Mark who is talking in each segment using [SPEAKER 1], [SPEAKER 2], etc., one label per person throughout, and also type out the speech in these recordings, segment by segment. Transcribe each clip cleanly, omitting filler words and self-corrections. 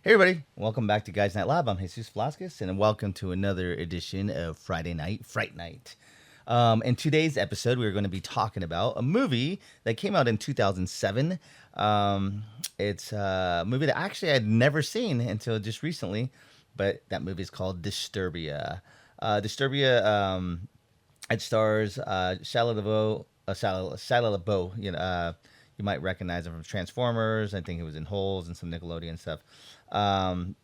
[SPEAKER 1] Hey everybody, welcome back to Guys Night Lab. I'm Jesus Velasquez, and welcome to another edition of Friday Night Fright Night. In today's episode, we're going to be talking about a movie that came out in 2007. It's a movie that actually I'd never seen until just recently, but that movie is called Disturbia. Disturbia, it stars Shia LaBeouf, Shia LaBeouf, you might recognize him from Transformers. I think he was in Holes and some Nickelodeon stuff. Um,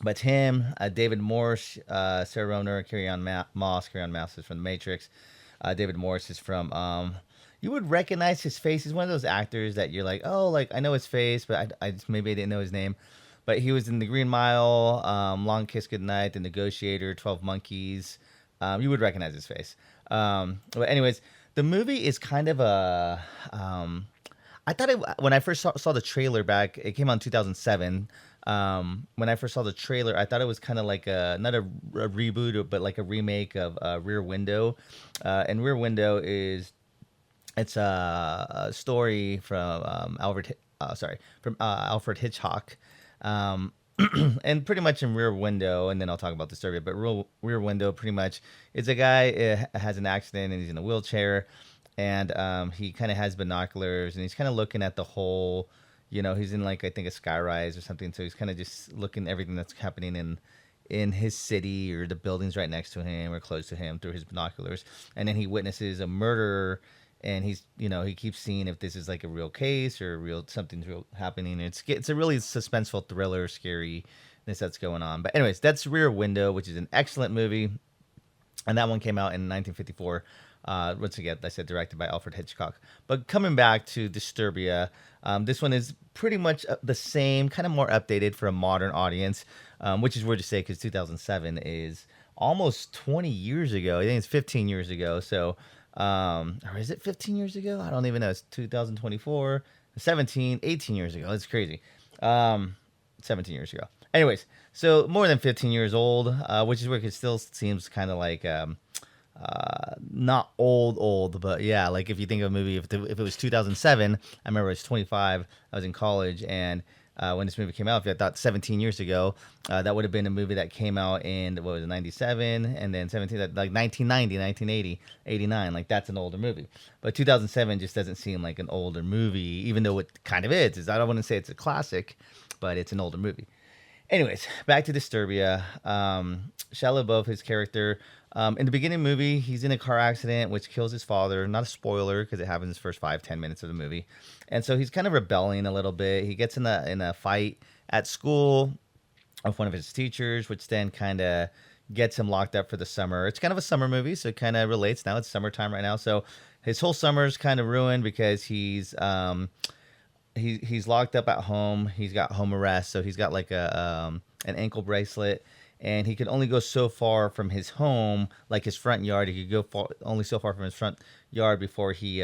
[SPEAKER 1] but him, David Morse, Sarah Roemer, Carrie-Anne Moss is from The Matrix. David Morse is from. You would recognize his face. He's one of those actors that you're like, oh, like I know his face, but I just maybe I didn't know his name. But he was in The Green Mile, Long Kiss Goodnight, The Negotiator, 12 Monkeys. You would recognize his face. But anyways, the movie is kind of a. I thought when I first saw the trailer back, it came out in 2007. When I first saw the trailer, I thought it was kind of like not a reboot, but like a remake of Rear Window. And Rear Window it's a story from Alfred Hitchcock. Um, and pretty much in Rear Window, and then I'll talk about the story. But Rear Window, pretty much, it's a guy has an accident and he's in a wheelchair, and he kind of has binoculars and he's kind of looking at the whole. He's in like I think a skyrise or something, so he's kind of just looking at everything that's happening in his city or the buildings right next to him or close to him through his binoculars, and then he witnesses a murder, and he keeps seeing if this is like a real case or something's real happening. It's a really suspenseful thriller, scary that's going on. But anyways, that's Rear Window, which is an excellent movie, and that one came out in 1954. Once again, I said directed by Alfred Hitchcock. But coming back to Disturbia, this one is pretty much the same, kind of more updated for a modern audience, which is weird to say because 2007 is almost 20 years ago. I think it's 15 years ago. So, or is it 15 years ago? I don't even know. It's 2024, 17, 18 years ago. That's crazy. 17 years ago. Anyways, so more than 15 years old, which is where it still seems kind of like not old, but yeah, like if you think of a movie, if it was 2007, I remember I was 25, I was in college, and when this movie came out, if I thought 17 years ago, that would have been a movie that came out in, what was it, 97, and then 17, like 1990, 1980, 89, like that's an older movie. But 2007 just doesn't seem like an older movie, even though it kind of is. I don't want to say it's a classic, but it's an older movie. Anyways, back to Disturbia. Shia LaBeouf, his character, in the beginning of the movie, he's in a car accident which kills his father. Not a spoiler because it happens in the first 5-10 minutes of the movie, and so he's kind of rebelling a little bit. He gets in a fight at school with one of his teachers, which then kind of gets him locked up for the summer. It's kind of a summer movie, so it kind of relates. Now it's summertime right now, so his whole summer is kind of ruined because he's locked up at home. He's got home arrest, so he's got like an ankle bracelet, and he could only go so far from his home, like his front yard. He could only so far from his front yard before he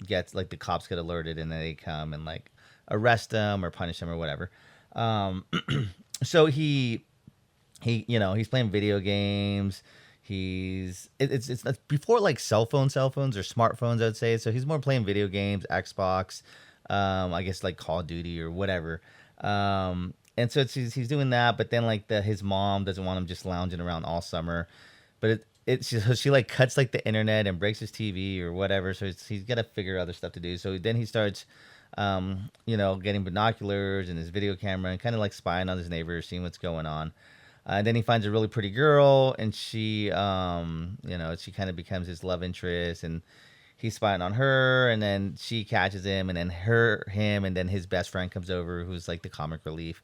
[SPEAKER 1] gets like the cops get alerted, and then they come and like arrest him or punish him or whatever. Um, so he's playing video games. It's before like cell phones or smartphones, I'd say. So he's more playing video games, Xbox, I guess like Call of Duty or whatever. And so he's doing that, but then like his mom doesn't want him just lounging around all summer, but she like cuts like the internet and breaks his TV or whatever. So he's got to figure out other stuff to do. So then he starts, getting binoculars and his video camera and kind of like spying on his neighbors, seeing what's going on. And then he finds a really pretty girl, and she kind of becomes his love interest, and he's spying on her, and then she catches him, and then him, and then his best friend comes over, who's like the comic relief.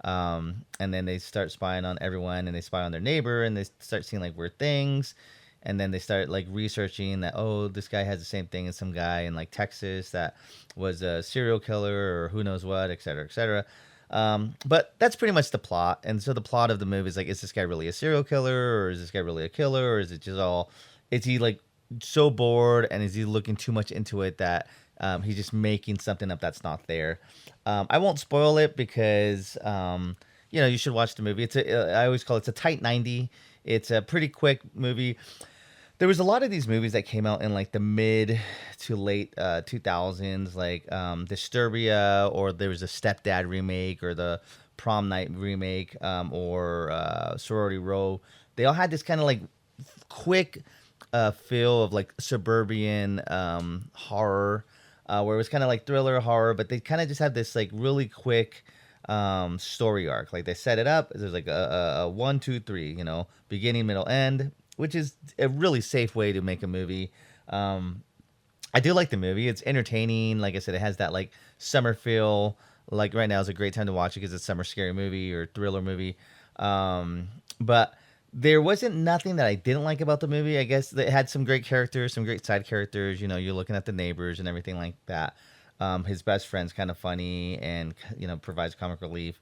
[SPEAKER 1] And then they start spying on everyone, and they spy on their neighbor, and they start seeing like weird things, and then they start like researching that, oh, this guy has the same thing as some guy in like Texas that was a serial killer or who knows what, et cetera, et cetera. But that's pretty much the plot. And so the plot of the movie is like, is this guy really a serial killer, or is this guy really a killer, or is it just is he like so bored, and is he looking too much into it that he's just making something up that's not there? I won't spoil it because you should watch the movie. I always call it a tight 90. It's a pretty quick movie. There was a lot of these movies that came out in like the mid to late 2000s, like Disturbia, or there was a Stepdad remake, or the Prom Night remake, or Sorority Row. They all had this kind of like quick feel of like suburban horror, where it was kind of like thriller horror, but they kind of just had this like really quick story arc. Like they set it up. There's like a one, two, three, beginning, middle, end, which is a really safe way to make a movie. I do like the movie. It's entertaining. Like I said, it has that like summer feel. Like right now is a great time to watch it because it's a summer scary movie or thriller movie. But there wasn't nothing that I didn't like about the movie. I guess it had some great characters, some great side characters. You're looking at the neighbors and everything like that. His best friend's kind of funny and provides comic relief.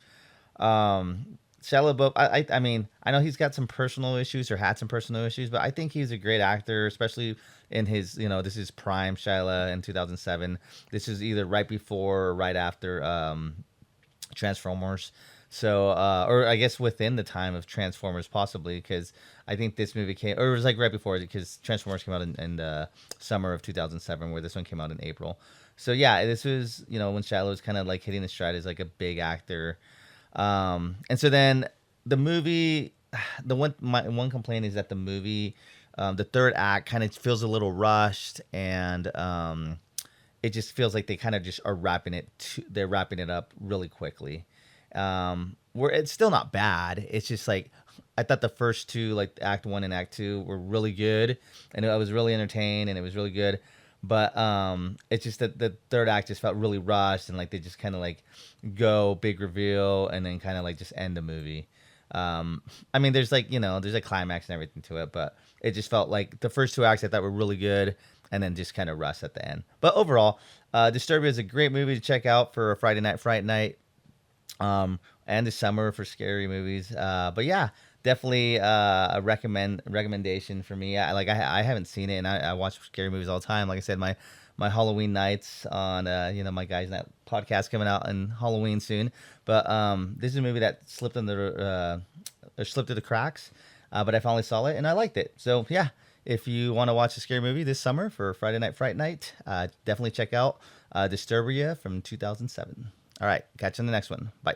[SPEAKER 1] Shia LaBeouf, I mean, I know he's got some personal issues or had some personal issues, but I think he's a great actor, especially in his, this is prime Shia in 2007. This is either right before or right after Transformers. So, or I guess within the time of Transformers, possibly, because I think this movie came, or it was like right before, because Transformers came out in the summer of 2007, where this one came out in April. So yeah, this was, when Shia was kind of like hitting the stride as like a big actor. And so then the movie, my one complaint is that the movie, the third act kind of feels a little rushed, and it just feels like they kind of just are they're wrapping it up really quickly. Where it's still not bad. It's just like I thought the first two, like Act One and Act Two, were really good, and I was really entertained, and it was really good. But it's just that the third act just felt really rushed, and like they just kind of like go big reveal and then kind of like just end the movie. I mean, there's like there's a climax and everything to it, but it just felt like the first two acts I thought were really good, and then just kind of rushed at the end. But overall, Disturbia is a great movie to check out for a Friday Night Fright Night, and the summer for scary movies. But yeah, definitely a recommendation for me. I haven't seen it, and I watch scary movies all the time. Like I said, my Halloween nights on my guys night podcast coming out on Halloween soon. But this is a movie that slipped through the cracks, but I finally saw it and I liked it. So yeah, if you want to watch a scary movie this summer for Friday Night Fright Night, definitely check out Disturbia from 2007. All right, catch you in the next one. Bye.